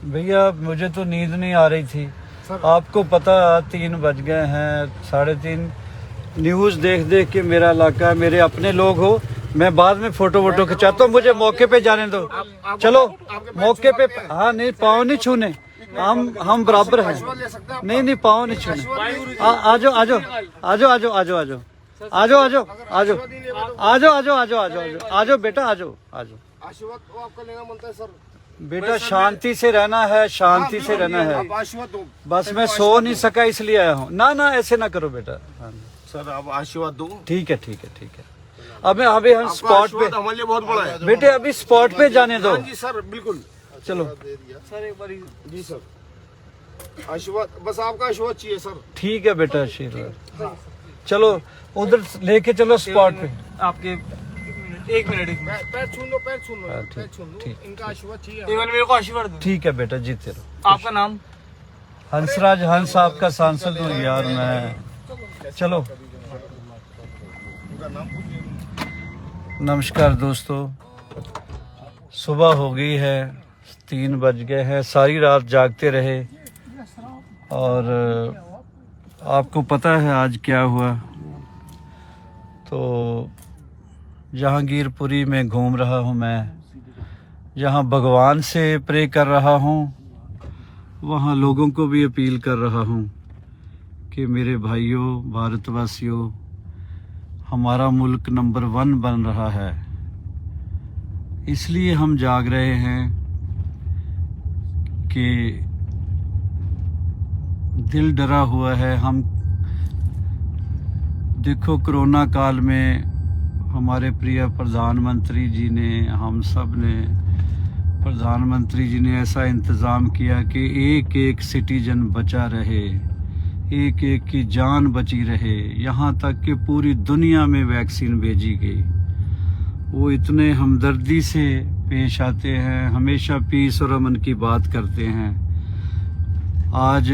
भैया मुझे तो नींद नहीं आ रही थी। आपको पता 3 बज गए हैं, 3:30। न्यूज़ देख देख के मेरा इलाका, मेरे अपने लोग हो, मैं बाद में फोटो वोटो खिंचाता हूँ, मुझे मौके पे जाने दो। चलो मौके पे। हाँ नहीं, पाँव नहीं छूने, हम बराबर हैं। नहीं नहीं, पाँव नहीं छूने। आ जाओ आ जाओ आ जाओ आ जाओ आ जाओ आ जाओ आ जाओ आ जाओ आ जाओ आ जाओ आ जाओ आ जाओ आ जाओ आ जाओ बेटा, आ जाओ आ जाओ। आशीर्वाद तो आपका लेना बनता है सर। बेटा शांति से रहना है, शांति से रहना है। आशीर्वाद दो। बस मैं सो नहीं सका इसलिए आया हूँ। ना ना, ऐसे ना करो बेटा। सर आप आशीर्वाद दो। ठीक है ठीक है ठीक है। अभी हम स्पॉट पे, हमारे लिए बहुत बड़ा है बेटे अभी स्पॉट पे जाने दो। जी सर बिल्कुल। चलो सर एक बार जी सर, आशीर्वाद बस आपका आशीर्वाद चाहिए सर। ठीक है बेटा, आशीर्वाद। चलो उधर लेके चलो स्पॉट पे। आपके एक मिनट पैर छून लो, पैर छून लो, हाँ, पैर छून लो। ठीक, इनका आशीर्वाद चाहिए। केवल मेरे को आशीर्वाद दो। ठीक है बेटा, जीते रहो। आपका नाम? हंसराज हंस आपका सांसद हूँ यार मैं। चलो नमस्कार दोस्तों, सुबह हो गई है, 3 बज गए हैं। सारी रात जागते रहे और आपको पता है आज क्या हुआ। तो जहांगीरपुरी में घूम रहा हूँ मैं, जहाँ भगवान से प्रे कर रहा हूँ, वहाँ लोगों को भी अपील कर रहा हूँ कि मेरे भाइयों भारतवासियों, हमारा मुल्क नंबर 1 बन रहा है। इसलिए हम जाग रहे हैं कि दिल डरा हुआ है। हम देखो कोरोना काल में हमारे प्रिय प्रधानमंत्री जी ने, हम सब ने, प्रधानमंत्री जी ने ऐसा इंतज़ाम किया कि एक एक सिटीजन बचा रहे, एक एक की जान बची रहे। यहाँ तक कि पूरी दुनिया में वैक्सीन भेजी गई। वो इतने हमदर्दी से पेश आते हैं, हमेशा पीस और अमन की बात करते हैं। आज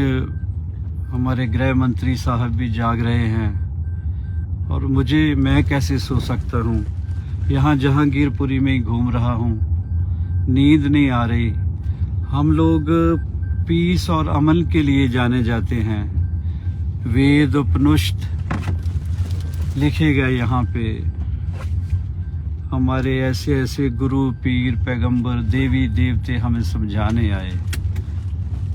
हमारे गृह मंत्री साहब भी जाग रहे हैं और मैं कैसे सो सकता हूँ। यहाँ जहांगीरपुरी में ही घूम रहा हूँ, नींद नहीं आ रही। हम लोग पीस और अमन के लिए जाने जाते हैं। वेद उपनिषद लिखे गए यहाँ पे, हमारे ऐसे ऐसे गुरु पीर पैगंबर देवी देवते हमें समझाने आए।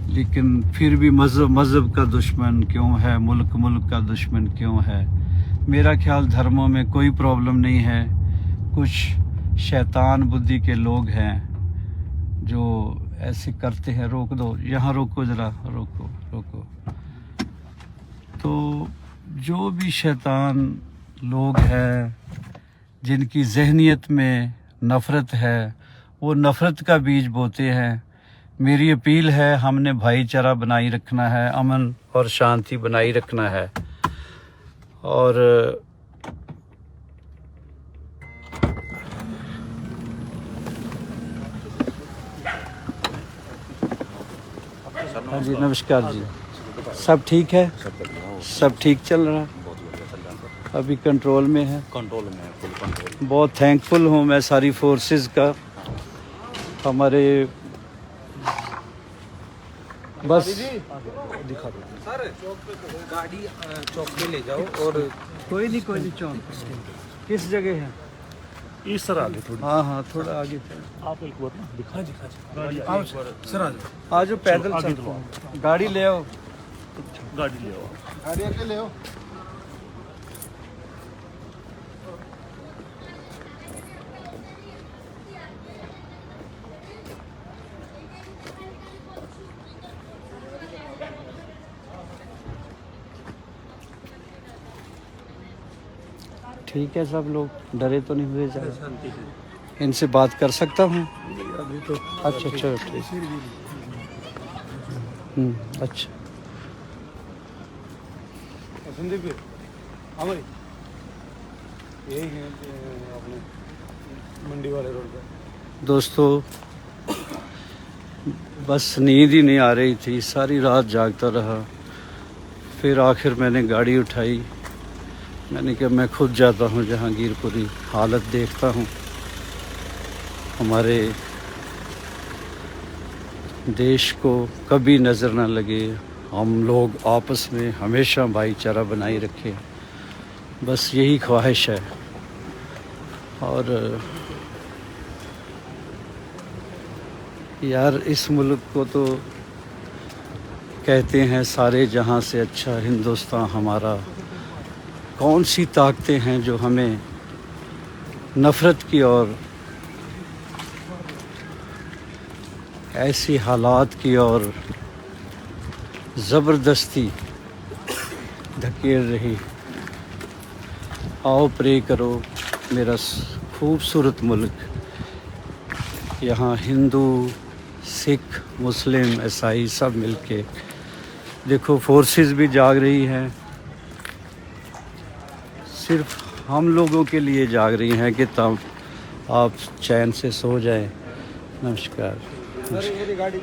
लेकिन फिर भी मज़हब का दुश्मन क्यों है, मुल्क का दुश्मन क्यों है। मेरा ख्याल धर्मों में कोई प्रॉब्लम नहीं है, कुछ शैतान बुद्धि के लोग हैं जो ऐसे करते हैं। रोक दो, यहाँ रोको ज़रा, रोको रोको। तो जो भी शैतान लोग हैं जिनकी जहनियत में नफ़रत है, वो नफ़रत का बीज बोते हैं। मेरी अपील है, हमने भाईचारा बनाई रखना है, अमन और शांति बनाई रखना है। और हाँ जी, नमस्कार जी। सब ठीक है? सब ठीक चल रहा है? अभी कंट्रोल में है? कंट्रोल में है, फुल कंट्रोल। बहुत थैंकफुल हूँ मैं सारी फोर्सेस का। हमारे बस दिखा दो सर, गाड़ी चौक पे ले जाओ। और कोई नहीं चौक किस जगह है? इस तरह आगे थोड़ी। हाँ थोड़ा आगे चलो। आप एक बार ना दिखा आओ सर, आ जाओ। आज पैदल आगे चलते हैं। गाड़ी ले आओ। गाड़ी ले आओ। गाड़ी आके ले आओ। ठीक है, सब लोग डरे तो नहीं हुए ज़्यादा? इनसे बात कर सकता हूँ अभी तो? अच्छा चलो ठीक। अच्छा संदीप जी, हमारे यही है अपने मंडी वाले रोड पे। दोस्तों, बस नींद ही नहीं आ रही थी, सारी रात जागता रहा। फिर आखिर मैंने गाड़ी उठाई। मैंने कहा मैं खुद जाता हूँ जहांगीरपुरी, हालत देखता हूँ। हमारे देश को कभी नज़र ना लगे, हम लोग आपस में हमेशा भाईचारा बनाए रखें, बस यही ख्वाहिश है। और यार इस मुल्क को तो कहते हैं सारे जहां से अच्छा हिंदुस्तान हमारा, कौन सी ताकतें हैं जो हमें नफ़रत की और ऐसी हालात की और ज़बरदस्ती धकेल रही। आओ प्रे करो मेरा खूबसूरत मुल्क, यहाँ हिंदू सिख मुस्लिम ईसाई सब मिलके, देखो फोर्सेस भी जाग रही हैं, सिर्फ हम लोगों के लिए जाग रही हैं कि तब आप चैन से सो जाएं। नमस्कार। गाड़ी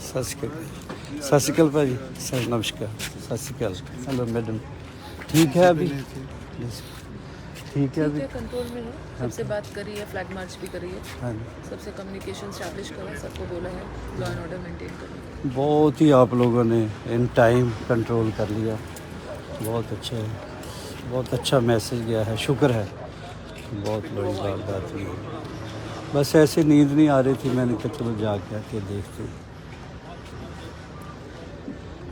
सत श्री अकाल भाजी, सर नमस्कार, सत श्री अकाल। हेलो मैडम, ठीक है अभी? ठीक है अभी? कंट्रोल में है, सबसे बात करी है, फ्लैग मार्च भी करी है, हाँ, सबसे कम्युनिकेशन स्टैब्लिश करा, सबको बोला है लॉ एंड ऑर्डर मेंटेन करने। बहुत ही आप लोगों ने इन टाइम कंट्रोल कर लिया, बहुत अच्छा है, बहुत अच्छा मैसेज गया है, शुक्र है, बहुत बड़ी बात हुई है। बस ऐसे नींद नहीं आ रही थी, मैंने कहा चलो जाके आके देखते हैं।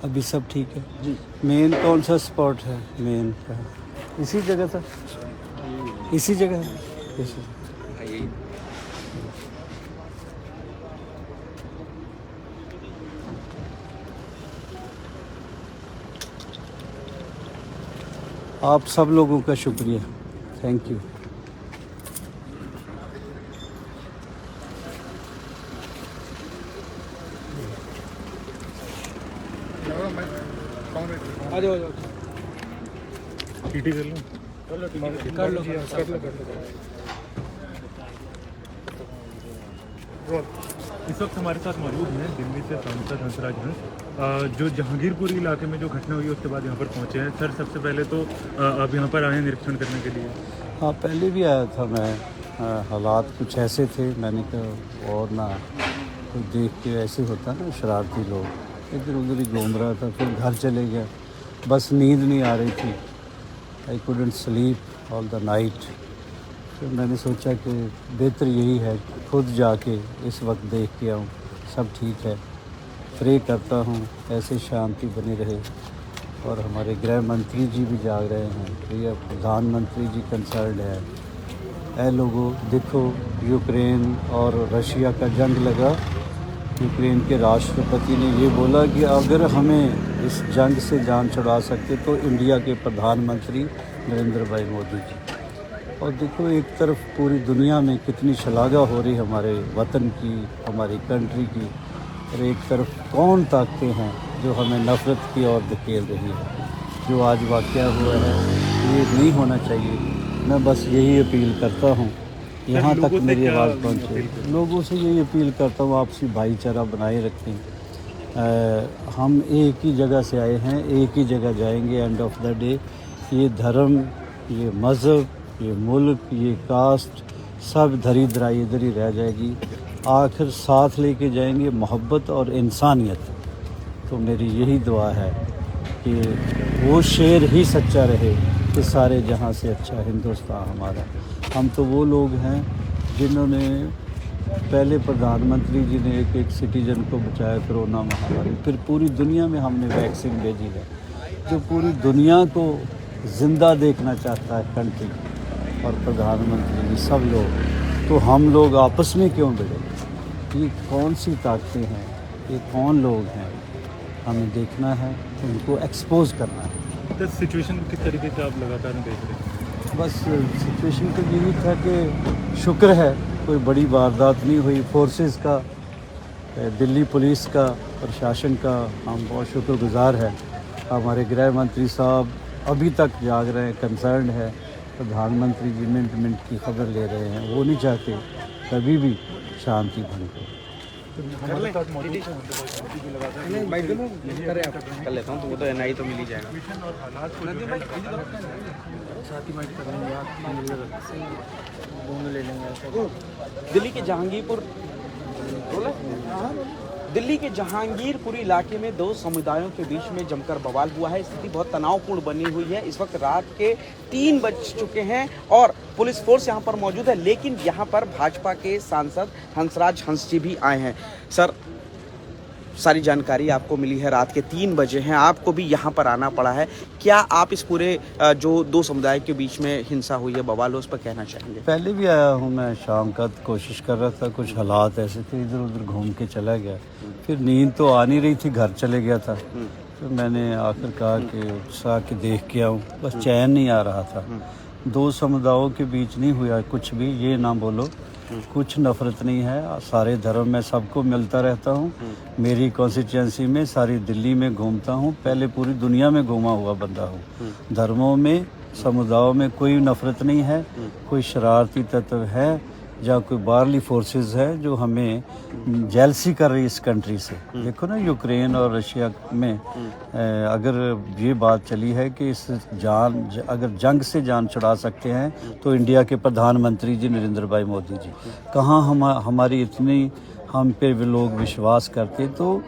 अभी सब ठीक है जी। मेन कौन सा स्पॉट है? मेन का इसी जगह था, इसी जगह है, इसी। आप सब लोगों का शुक्रिया, थैंक यू। आ जाओ आ जाओ, टीटी कर लो। कर लो। इस वक्त हमारे साथ मौजूद हैं दिल्ली से सांसद हंसराज हंस, जो जहांगीरपुरी इलाके में जो घटना हुई उसके बाद यहाँ पर पहुँचे हैं। सर सबसे पहले तो आप यहाँ पर आए हैं निरीक्षण करने के लिए? हाँ, पहले भी आया था मैं, हालात कुछ ऐसे थे, मैंने कहा और ना कोई देख के ऐसे होता ना शरारती लोग, इधर उधर ही घूम रहा था, फिर घर चले गया, बस नींद नहीं आ रही थी, I couldn't sleep all the night. फिर मैंने सोचा कि बेहतर यही है खुद जाके इस वक्त देख के आऊँ, सब ठीक है। प्रे करता हूँ ऐसे शांति बनी रहे। और हमारे गृह मंत्री जी भी जाग रहे हैं, प्रिय प्रधानमंत्री जी कंसर्न है। ऐ लोगों देखो, यूक्रेन और रशिया का जंग लगा, यूक्रेन के राष्ट्रपति ने ये बोला कि अगर हमें इस जंग से जान छुड़ा सकते तो इंडिया के प्रधानमंत्री नरेंद्र भाई मोदी जी। और देखो एक तरफ पूरी दुनिया में कितनी शलाघा हो रही हमारे वतन की, हमारी कंट्री की, और एक तरफ कौन ताकतें हैं जो हमें नफ़रत की ओर धकेल रही है। जो आज वाक़या हुआ है ये नहीं होना चाहिए। मैं बस यही अपील करता हूँ, यहाँ तक मेरी आवाज़ पहुँचे, लोगों से यही अपील करता हूँ आपसी भाईचारा बनाए रखें। हम एक ही जगह से आए हैं, एक ही जगह जाएंगे एंड ऑफ द डे। ये धर्म, ये मज़हब, ये मुल्क, ये कास्ट सब धरी धराई इधर ही रह जाएगी। आखिर साथ लेके जाएंगे मोहब्बत और इंसानियत। तो मेरी यही दुआ है कि वो शेर ही सच्चा रहे कि सारे जहां से अच्छा हिंदुस्तान हमारा। हम तो वो लोग हैं जिन्होंने पहले प्रधानमंत्री जी ने एक सिटीजन को बचाया कोरोना महामारी, फिर पूरी दुनिया में हमने वैक्सीन भेजी है जो पूरी दुनिया को ज़िंदा देखना चाहता है कंट्री, और प्रधानमंत्री जी सब लोग। तो हम लोग आपस में क्यों भिड़े? ये कौन सी ताकतें हैं, ये कौन लोग हैं, हमें देखना है, उनको एक्सपोज करना है। तो सिचुएशन किस तरीके से आप लगातार देख रहे हैं? बस सिचुएशन तो यही था कि शुक्र है कोई बड़ी वारदात नहीं हुई। फोर्सेस का, दिल्ली पुलिस का, प्रशासन का हम बहुत शुक्रगुजार हैं। हमारे गृह मंत्री साहब अभी तक जाग रहे हैं, कंसर्न है। प्रधानमंत्री जी मिनट मिनट की खबर ले रहे हैं, वो नहीं चाहते कभी भी शांति भंग हो। हमारे साथ मौजूद हैं मोदी जी लगातार कर लेता हूँ, तो वो तो एनआई तो मिल ही जाएगा। मिशन और हालात को जो है साथ ही माइक कर लेंगे दोनों ले लेंगे। दिल्ली के जहांगीरपुरी इलाके में दो समुदायों के बीच में जमकर बवाल हुआ है। स्थिति बहुत तनावपूर्ण बनी हुई है। इस वक्त रात के 3 बज चुके हैं और पुलिस फोर्स यहां पर मौजूद है, लेकिन यहां पर भाजपा के सांसद हंसराज हंस जी भी आए हैं। सर, सारी जानकारी आपको मिली है, रात के 3 बजे हैं, आपको भी यहाँ पर आना पड़ा है। क्या आप इस पूरे जो दो समुदाय के बीच में हिंसा हुई है, बवाल हो, उस पर कहना चाहेंगे? पहले भी आया हूँ मैं, शाम का कोशिश कर रहा था, कुछ हालात ऐसे थे, इधर उधर घूम के चला गया। फिर नींद तो आ नहीं रही थी, घर चले गया था। तो मैंने आकर कहा कि आके देख के आऊँ, बस चैन नहीं आ रहा था। दो समुदायों के बीच नहीं हुआ कुछ भी, ये ना बोलो, कुछ नफरत नहीं है। सारे धर्म में सबको मिलता रहता हूँ। मेरी कॉन्स्टिट्यूंसी में सारी दिल्ली में घूमता हूँ, पहले पूरी दुनिया में घूमा हुआ बंदा हूँ। धर्मों में, समुदायों में कोई नफरत नहीं है, कोई शरारती तत्व है या कोई बाहरली फोर्सेस है जो हमें जेलसी कर रही है इस कंट्री से। देखो ना, यूक्रेन और रशिया में अगर ये बात चली है कि इस अगर जंग से जान छुड़ा सकते हैं तो इंडिया के प्रधानमंत्री जी नरेंद्र भाई मोदी जी, कहाँ हमारी इतनी हम पे भी लोग विश्वास करते, तो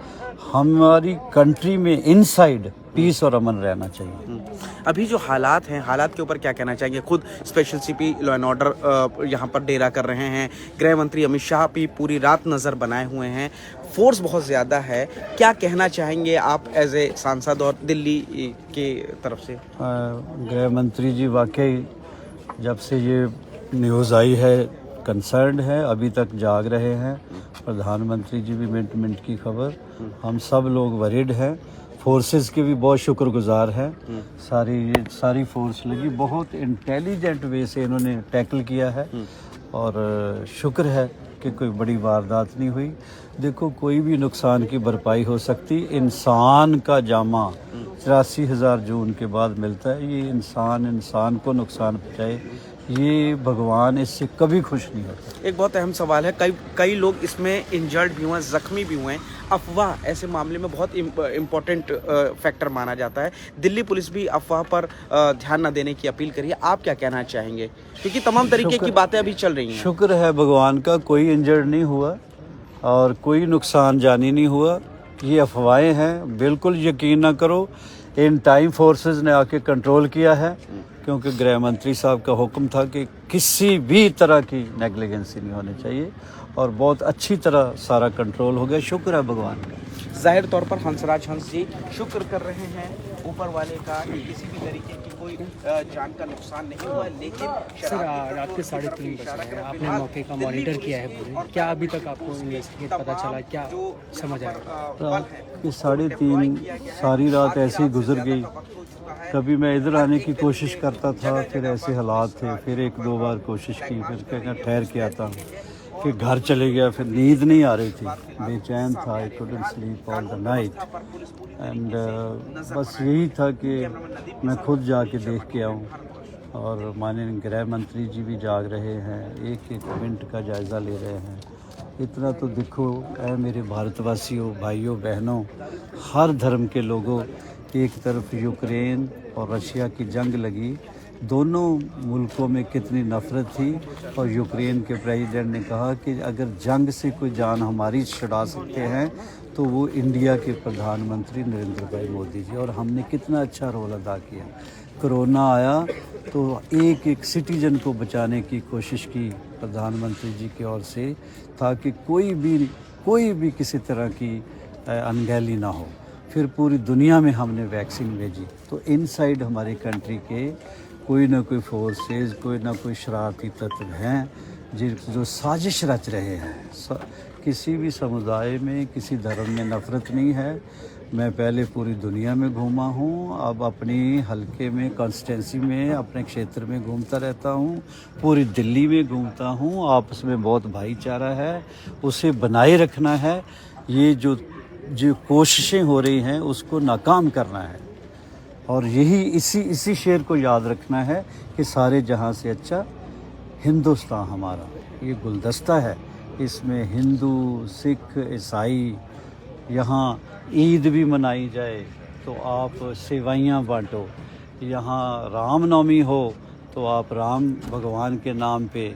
हमारी कंट्री में इनसाइड पीस और अमन रहना चाहिए। अभी जो हालात हैं, हालात के ऊपर क्या कहना चाहेंगे? खुद special CP law and order यहाँ पर डेरा कर रहे हैं, गृह मंत्री अमित शाह भी पूरी रात नज़र बनाए हुए हैं, फोर्स बहुत ज़्यादा है। क्या कहना चाहेंगे आप एज ए सांसद और दिल्ली के तरफ से? गृह मंत्री जी वाकई जब से ये न्यूज़ आई है कंसर्न है, अभी तक जाग रहे हैं। प्रधानमंत्री जी भी मिनट मिनट की खबर, हम सब लोग वरीड हैं। फोर्सेस के भी बहुत शुक्रगुजार हैं। सारी फोर्स लगी, बहुत इंटेलिजेंट वे से इन्होंने टैकल किया है और शुक्र है कि कोई बड़ी वारदात नहीं हुई। देखो, कोई भी नुकसान की भरपाई हो सकती, इंसान का जामा 83,000 जून के बाद मिलता है। ये इंसान को नुकसान पहुँचाए, ये भगवान इससे कभी खुश नहीं होता। एक बहुत अहम सवाल है, कई लोग इसमें इंजर्ड भी हुए हैं, जख्मी भी हुए हैं। अफवाह ऐसे मामले में बहुत इम्पोर्टेंट फैक्टर माना जाता है। दिल्ली पुलिस भी अफवाह पर ध्यान न देने की अपील करी है। आप क्या कहना चाहेंगे, क्योंकि तमाम तरीके की बातें अभी चल रही हैं? शुक्र है भगवान का, कोई इंजर्ड नहीं हुआ और कोई नुकसान जानी नहीं हुआ। ये अफवाहें हैं, बिल्कुल यकीन ना करो। इन टाइम फोर्सेस ने आके कंट्रोल किया है, क्योंकि गृह मंत्री साहब का हुक्म था कि किसी भी तरह की नेग्लिजेंसी नहीं होनी चाहिए और बहुत अच्छी तरह सारा कंट्रोल हो गया। शुक्र है भगवान का। जाहिर तौर पर हंसराज हंस जी शुक्र कर रहे हैं ऊपर वाले का कि किसी भी तरीके की कोई जान का नुकसान नहीं हुआ, लेकिन सर रात के 3:30 बजे हैं, आपने मौके का मॉनिटर किया है पूरे, क्या अभी तक आपको इन्वेस्टिगेट पता चला, क्या समझ आया? रात के 3:30 सारी रात ऐसे ही गुजर गई। कभी मैं इधर आने की कोशिश करता था, फिर ऐसे हालात थे, फिर 1-2 बार कोशिश की, फिर कहना ठहर के आता हूँ, फिर घर चले गया। फिर नींद नहीं आ रही थी, बेचैन था, I couldn't sleep all the night and बस यही था कि मैं खुद जाके देख के आऊँ। और माननीय गृह मंत्री जी भी जाग रहे हैं, एक मिनट का जायज़ा ले रहे हैं। इतना तो देखो ऐ मेरे भारतवासियों, भाइयों बहनों, हर धर्म के लोगों, एक तरफ यूक्रेन और रशिया की जंग लगी, दोनों मुल्कों में कितनी नफ़रत थी। और यूक्रेन के प्रेसिडेंट ने कहा कि अगर जंग से कोई जान हमारी छुड़ा सकते हैं तो वो इंडिया के प्रधानमंत्री नरेंद्र भाई मोदी जी, और हमने कितना अच्छा रोल अदा किया। कोरोना आया तो एक सिटीजन को बचाने की कोशिश की प्रधानमंत्री जी की ओर से, ताकि कोई भी किसी तरह की अनगहली ना हो। फिर पूरी दुनिया में हमने वैक्सीन भेजी। तो इनसाइड हमारी कंट्री के कोई ना कोई फोर्सेस, कोई ना कोई शरारती तत्व हैं जो साजिश रच रहे हैं। किसी भी समुदाय में, किसी धर्म में नफ़रत नहीं है। मैं पहले पूरी दुनिया में घूमा हूँ, अब अपनी हलके में, कॉन्स्टिट्यूंसी में, अपने क्षेत्र में घूमता रहता हूँ, पूरी दिल्ली में घूमता हूँ। आपस में बहुत भाईचारा है, उसे बनाए रखना है। ये जो कोशिशें हो रही हैं उसको नाकाम करना है, और यही इसी शेर को याद रखना है कि सारे जहां से अच्छा हिंदुस्तान हमारा। ये गुलदस्ता है, इसमें हिंदू, सिख, ईसाई, यहाँ ईद भी मनाई जाए तो आप सेवइयाँ बांटो, यहाँ रामनवमी हो तो आप राम भगवान के नाम पे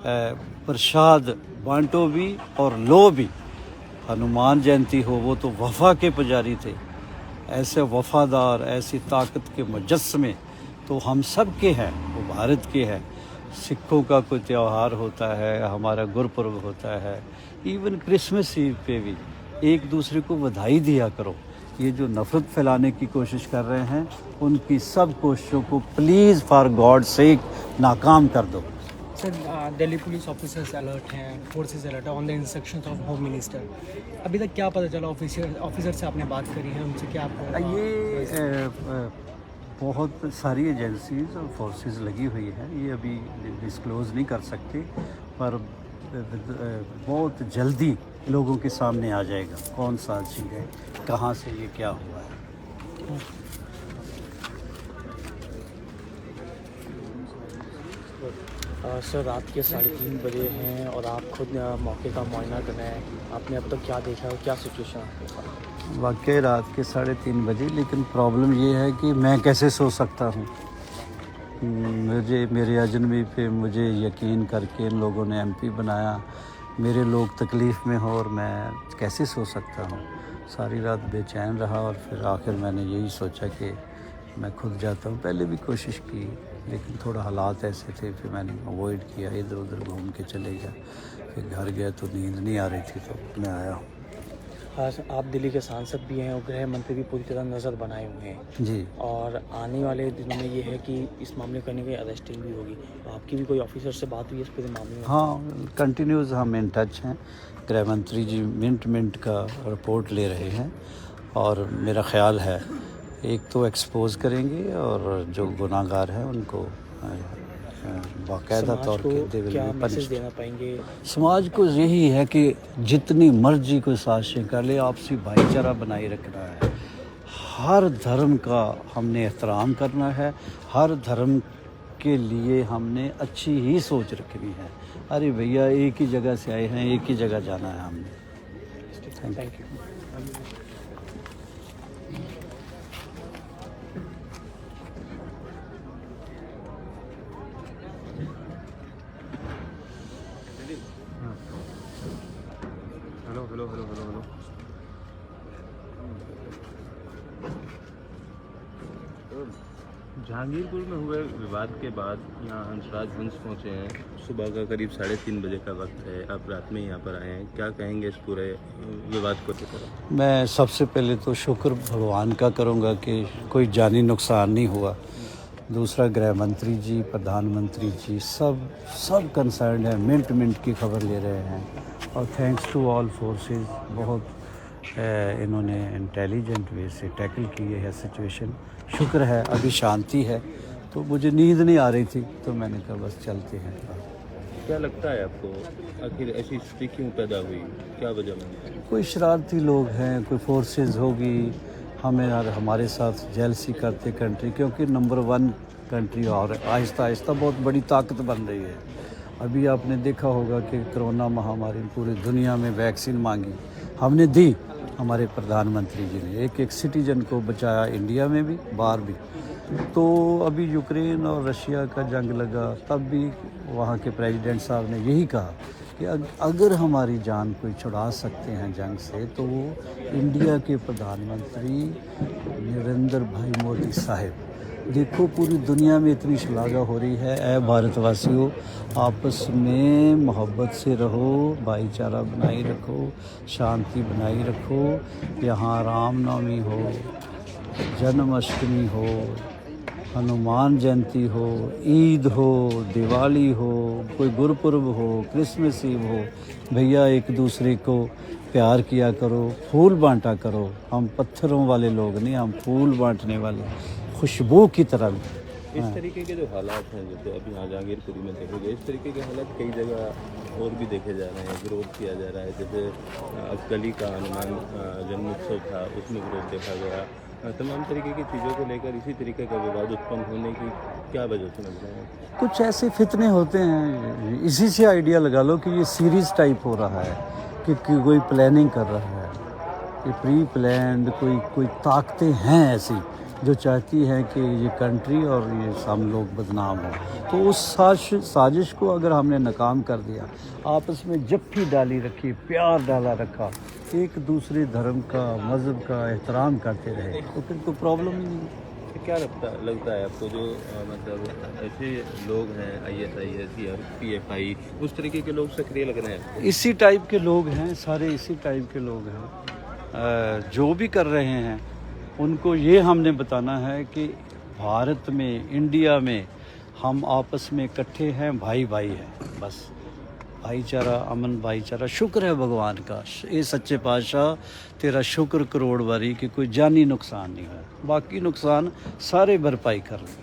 प्रसाद बांटो भी और लो भी। हनुमान जयंती हो, वो तो वफा के पुजारी थे, ऐसे वफादार, ऐसी ताकत के मुजस्समे तो हम सब के हैं, वो भारत के हैं। सिखों का कोई त्यौहार होता है, हमारा गुरपुरब होता है, इवन क्रिसमस ईव पे भी एक दूसरे को बधाई दिया करो। ये जो नफ़रत फैलाने की कोशिश कर रहे हैं, उनकी सब कोशिशों को प्लीज़ फॉर गॉड सेक नाकाम कर दो। Sir Delhi police officers alert हैं, फोर्सेस अलर्ट है on the instructions of home minister. अभी तक क्या पता चला? ऑफिसर से आपने बात करी है, उनसे क्या आपको ये बहुत सारी एजेंसीज और फोर्सेस लगी हुई हैं, ये अभी डिस्क्लोज़ नहीं कर सकते, पर बहुत जल्दी लोगों के सामने आ जाएगा कौन सा चीज़ है, कहाँ से ये क्या हुआ है। सर रात के 3:30 बजे हैं और आप खुद मौके का मुआयना करना है, आपने अब तक क्या देखा है, क्या सिचुएशन आपके पास? वाकई रात के 3:30 बजे, लेकिन प्रॉब्लम ये है कि मैं कैसे सो सकता हूँ। मेरे अजनबी पे मुझे यकीन करके इन लोगों ने MP बनाया, मेरे लोग तकलीफ़ में हो और मैं कैसे सो सकता हूँ। सारी रात बेचैन रहा और फिर आखिर मैंने यही सोचा कि मैं खुद जाता हूँ। पहले भी कोशिश की, लेकिन थोड़ा हालात ऐसे थे, फिर मैंने अवॉइड किया, इधर उधर घूम के चले गया। फिर घर गया तो नींद नहीं आ रही थी, तो मैं आया हूँ। हाँ, आप दिल्ली के सांसद भी हैं और गृह मंत्री भी पूरी तरह नज़र बनाए हुए हैं जी। और आने वाले दिनों में ये है कि इस मामले करने की अरेस्टिंग भी होगी। आपकी भी कोई ऑफिसर से बात हुई है इस पूरे मामले में? हाँ, कंटिन्यूज़ हम इन टच हैं। गृह मंत्री जी मिनट का रिपोर्ट ले रहे हैं और मेरा ख्याल है एक तो एक्सपोज करेंगे और जो गुनाहगार हैं उनको बाकायदा तौर पे क्या मैसेज देना पाएंगे? समाज को यही है कि जितनी मर्जी कोई साजिशें कर ले, आपसी भाईचारा बनाए रखना है। हर धर्म का हमने एहतराम करना है, हर धर्म के लिए हमने अच्छी ही सोच रखनी है। अरे भैया, एक ही जगह से आए हैं, एक ही जगह जाना है हमने। Thank you. हेलो। जहांगीरपुर में हुए विवाद के बाद यहाँ हंसराज हंस पहुँचे हैं। सुबह का करीब 3:30 बजे का वक्त है, आप रात में यहाँ पर आए हैं, क्या कहेंगे इस पूरे विवाद को लेकर? मैं सबसे पहले तो शुक्र भगवान का करूँगा कि कोई जानी नुकसान नहीं हुआ। दूसरा, गृह मंत्री जी, प्रधानमंत्री जी सब कंसर्न है, मिनट की खबर ले रहे हैं और थैंक्स टू ऑल फोर्सेस, बहुत इन्होंने इंटेलिजेंट वे से टैकल की है सिचुएशन। शुक्र है अभी शांति है, तो मुझे नींद नहीं आ रही थी तो मैंने कहा बस चलते हैं। क्या लगता है आपको, आखिर ऐसी स्थिति क्यों पैदा हुई, क्या वजह बनी? कोई शरारती लोग हैं, कोई फोर्सेस होगी, हमारे साथ जेलसी करते कंट्री, क्योंकि नंबर 1 कंट्री और आहिस्ता बहुत बड़ी ताकत बन रही है। अभी आपने देखा होगा कि कोरोना महामारी पूरी दुनिया में वैक्सीन मांगी, हमने दी। हमारे प्रधानमंत्री जी ने एक सिटीजन को बचाया, इंडिया में भी बाहर भी। तो अभी यूक्रेन और रशिया का जंग लगा, तब भी वहाँ के प्रेसिडेंट साहब ने यही कहा कि अगर हमारी जान कोई छुड़ा सकते हैं जंग से, तो वो इंडिया के प्रधानमंत्री नरेंद्र भाई मोदी साहब। देखो, पूरी दुनिया में इतनी शलाघा हो रही है। ऐ भारतवासियों, आपस में मोहब्बत से रहो, भाईचारा बनाए रखो, शांति बनाए रखो। यहाँ रामनवमी हो, जन्माष्टमी हो, हनुमान जयंती हो, ईद हो, दिवाली हो, कोई गुरपुरब हो, क्रिसमस ईव हो, भैया एक दूसरे को प्यार किया करो, फूल बांटा करो। हम पत्थरों वाले लोग नहीं, हम फूल बांटने वाले, खुशबू की तरह। इस तरीके के जो हालात हैं, जैसे अभी यहाँ जहांगीरपुरी में देखोगे, इस तरीके के हालात कई जगह और भी देखे जा रहे हैं, विरोध किया जा रहा है। जैसे कली का हनुमान जन्मोत्सव था, उसमें विरोध देखा गया। तमाम तरीके की चीज़ों को लेकर इसी तरीके का विवाद उत्पन्न होने की क्या वजह समझ रहे हैं? कुछ ऐसे फितने होते हैं, इसी से आइडिया लगा लो कि ये सीरीज़ टाइप हो रहा है कि कोई प्लानिंग कर रहा है, ये प्री प्लान्ड कोई ताकतें हैं ऐसी जो चाहती हैं कि ये कंट्री और ये हम लोग बदनाम हों। तो उस साजिश को अगर हमने नाकाम कर दिया, आपस में जफ्फी डाली रखी, प्यार डाला रखा, एक दूसरे धर्म का मज़हब का एहतराम करते रहे, तो फिर कोई प्रॉब्लम ही नहीं। तो क्या लगता है आपको जो मतलब ऐसे लोग हैं ISIS या PFI उस तरीके के लोग सक्रिय लग रहे हैं आपको? इसी टाइप के लोग हैं, सारे इसी टाइप के लोग हैं। जो भी कर रहे हैं उनको ये हमने बताना है कि भारत में, इंडिया में हम आपस में इकट्ठे हैं, भाई भाई हैं, बस भाईचारा, अमन भाईचारा। शुक्र है भगवान का, ये सच्चे पातशाह तेरा शुक्र करोड़ बारी कि कोई जानी नुकसान नहीं हुआ, बाकी नुकसान सारे भरपाई कर लेंगे।